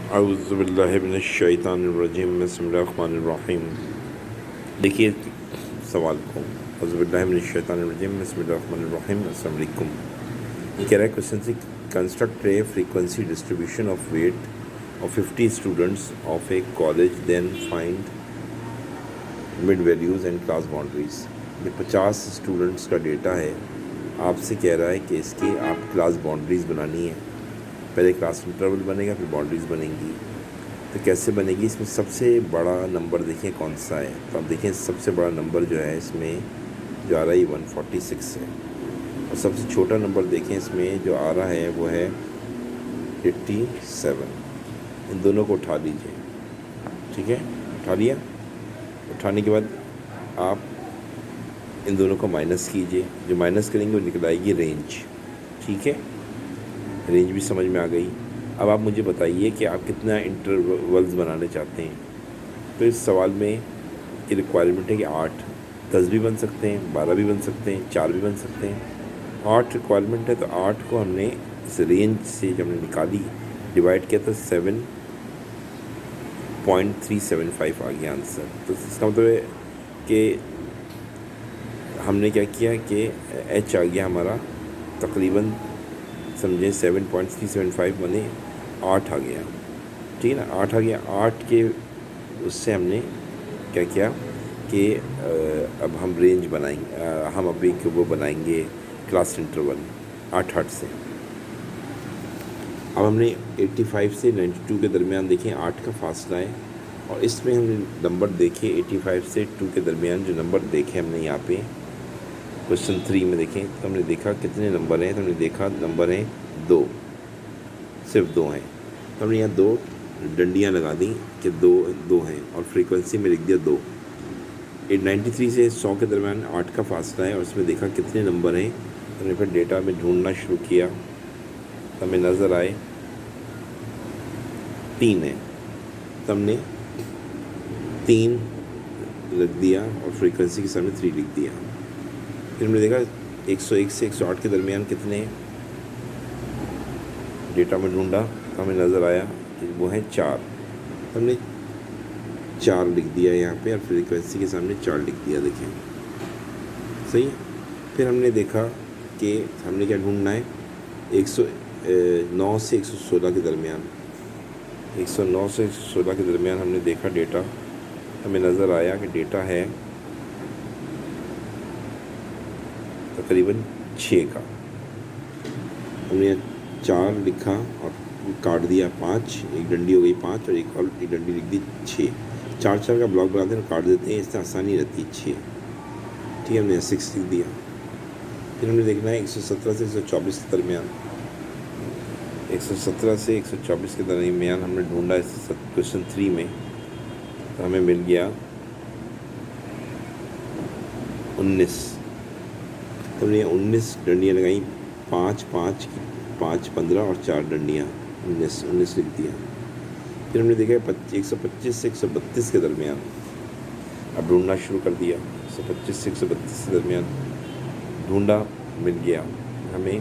औज़ुबिल्लाहिमिनश्शैतानिर्रजीम बिस्मिल्लाहिर्रहमानिर्रहीम। देखिए सवाल को, औज़ुबिल्लाहिमिनश्शैतानिर्रजीम बिस्मिल्लाहिर्रहमानिर्रहीम। अस्सलाम वालेकुम। ये कह रहा है क्वेश्चन से, construct a frequency distribution of weight of 50 students of a college, then find mid values and class boundaries. ये 50 स्टूडेंट्स का डेटा है, आपसे कह रहा है कि इसकी आप क्लास बाउंड्रीज़ बनानी है। पहले क्लास इंटरवल बनेगा, फिर बाउंड्रीज़ बनेंगी। तो कैसे बनेगी? इसमें सबसे बड़ा नंबर देखिए कौन सा है। तो आप देखें सबसे बड़ा नंबर जो है इसमें जो आ रहा है 146 है, और सबसे छोटा नंबर देखें इसमें जो आ रहा है वो है 87। इन दोनों को उठा लीजिए, ठीक है, उठा लिया। उठाने के बाद आप इन दोनों को माइनस कीजिए, जो माइनस करेंगे वो निकल आएगी रेंज, ठीक है। रेंज भी समझ में आ गई। अब आप मुझे बताइए कि आप कितना इंटरवल्स बनाने चाहते हैं। तो इस सवाल में ये रिक्वायरमेंट है कि 8, 10 भी बन सकते हैं, 12 भी बन सकते हैं, 4 भी बन सकते हैं। 8 रिक्वायरमेंट है, तो 8 को हमने इस रेंज से जब हमने निकाली, डिवाइड किया तो 7.375 आ गया आंसर। तो इसका मतलब है कि हमने क्या किया कि एच आ गया हमारा तकरीबन, समझे 7.375 बने 8 आ गया, ठीक है ना। 8 आ गया, 8 के उससे हमने क्या किया कि अब हम रेंज बनाएंगे, हम अभी वो बनाएंगे क्लास इंटरवल 8 से। अब हमने 85 से 92 के दरमियान देखें 8 का फासला है, और इसमें हमने नंबर देखे 85 से 2 के दरमियान जो नंबर देखे हमने यहाँ पे क्वेश्चन 3 में देखें, तो हमने देखा कितने नंबर हैं। तो हमने देखा नंबर हैं 2, सिर्फ 2 हैं। तो हमने यहाँ 2 डंडियाँ लगा दी कि 2 हैं, और फ्रीक्वेंसी में लिख दिया 2। 93 से 100 के दरमियान 8 का फासला है, और उसमें देखा कितने नंबर हैं। तो हमने फिर डेटा में ढूंढना शुरू किया, तो हमें नज़र आए 3 है। तो हमने 3 लिख दिया और फ्रीक्वेंसी के सामने 3 लिख दिया। फिर हमने देखा 101 से 108 के दरमियान कितने हैं, डेटा में ढूंढा तो हमें नज़र आया कि वो है 4। तो हमने 4 लिख दिया यहाँ पे, और फ्रीक्वेंसी के सामने 4 लिख दिया, देखें सही है। फिर हमने देखा कि हमने क्या ढूंढना है, 109 से 116 के दरमियान, 109 से 116 के दरमियान हमने देखा डेटा, हमें नज़र आया कि डेटा है तकरीबन 6 का। हमने 4 लिखा और काट दिया 5, एक डंडी हो गई 5, और एक और एक डंडी लिख दी 6। 4 का ब्लॉक बनाते हैं और काट देते हैं, इससे आसानी रहती है 6, ठीक है। हमने 6 लिख दिया। फिर हमने देखना है 117 से 124 के दरमियान, 117 से 124 के दरमियान हमने ढूंढा इस क्वेश्चन 3 में, तो हमें मिल गया 19। तो हमने 19 डंडियाँ लगाई, 5, 5, 5, 15 और 4 डंडियाँ, 19 लिख दिया। फिर हमने देखा 125 से 132 के दरमियान, अब ढूंढना शुरू कर दिया। 125 से 132 के दरमियान ढूंढा, मिल गया हमें,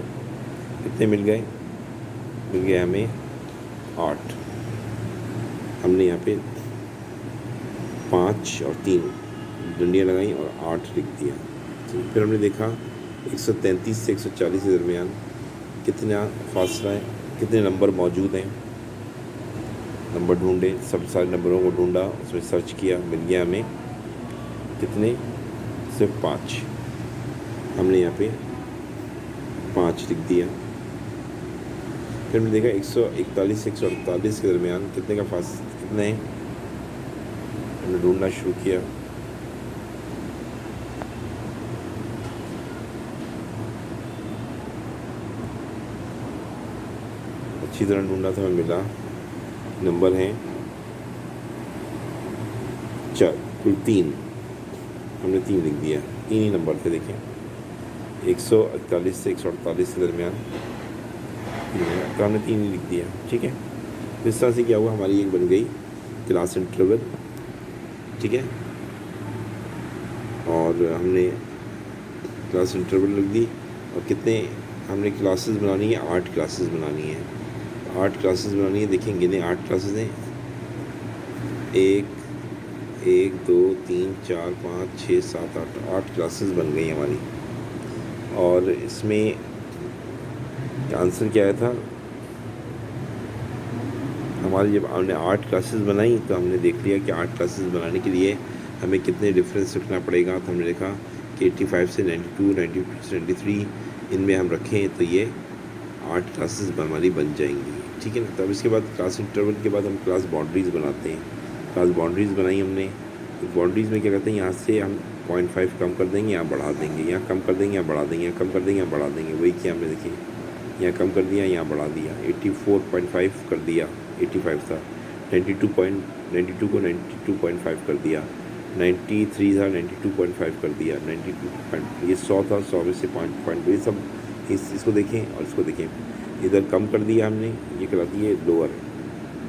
कितने मिल गए? मिल गया हमें 8। हमने यहाँ पे 5 और 3 डंडियाँ लगाई और 8 लिख दिया। फिर हमने देखा 133 से 140 के दरमियान कितना फासला है, कितने नंबर मौजूद हैं। नंबर ढूंढे, सब सारे नंबरों को ढूंढा, उसमें सर्च किया, मिल गया हमें कितने, सिर्फ 5। हमने यहाँ पे 5 लिख दिया। फिर हमने देखा 141 से 148 के दरमियान कितने का कितने हैं, हमने ढूंढना शुरू किया। अच्छी तरह ढूंढा तो हमें मिला, नंबर हैं 4, कुल 3, हमने 3 लिख दिया। 3 ही नंबर थे, देखें 141 से 148 के दरमियान, तो हमने 3 ही लिख दिया, ठीक है। तो इस तरह से क्या हुआ, हमारी एक बन गई क्लास इंटरवल, ठीक है। और हमने क्लास इंटरवल लिख दी, और कितने हमने क्लासेस बनानी है, 8 क्लासेस बनानी है। 8 क्लासेस बनानी है। देखें गिने 8 क्लासेस हैं। 1 1 2 3 4 5 6 7 8 क्लासेस बन गई हमारी। और इसमें आंसर क्या आया था हमारी, जब हमने 8 क्लासेस बनाई तो हमने देख लिया कि 8 क्लासेस बनाने के लिए हमें कितने डिफरेंस रखना पड़ेगा। तो हमने देखा कि 85 से 92, 92 से 93 इनमें हम रखें तो ये 8 क्लासेस हमारी बन जाएंगी, ठीक है ना। तब इसके बाद क्लास इंटरवल के बाद हम क्लास बाउंड्रीज़ बनाते हैं। क्लास बाउंड्रीज़ बनाई हमने, तो बाउंड्रीज़ में क्या करते हैं, यहाँ से हम 0.5 कम कर देंगे, यहाँ बढ़ा देंगे, यहाँ कम कर देंगे, यहाँ बढ़ा देंगे, यहाँ कम कर देंगे, यहाँ बढ़ा देंगे। वही किया हमने, देखिए यहाँ कम कर दिया, यहाँ बढ़ा दिया। 84.5 कर दिया, 85 था। 92 को 92.5 कर दिया। 93 था, 92.5 कर दिया। 92 ये 100 था, 100 में से पॉइंट ये सब इसको देखें और इसको देखें। इधर कम कर दिया हमने, ये करा दिए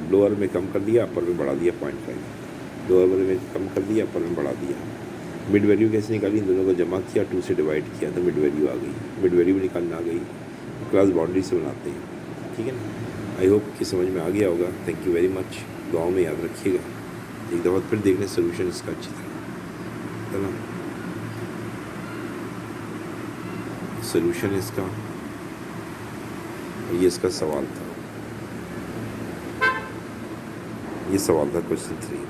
लोअर में कम कर दिया, अपर में बढ़ा दिया 0.5। लोअर में कम कर दिया, अपर में बढ़ा दिया। मिड वैल्यू कैसे निकाली, इन दोनों को जमा किया, 2 से डिवाइड किया तो मिड वैल्यू आ गई। मिड वैल्यू भी निकालना आ गई। क्लास बाउंड्री से बनाते हैं, ठीक है ना। आई होप कि समझ में आ गया होगा। Thank you very much. दुआओं में याद रखिएगा। एक दफ़ा फिर देख लें सोल्यूशन इसका अच्छी तरह, है ना। सोल्यूशन इसका, ये इसका सवाल था, ये सवाल था क्वेश्चन 3।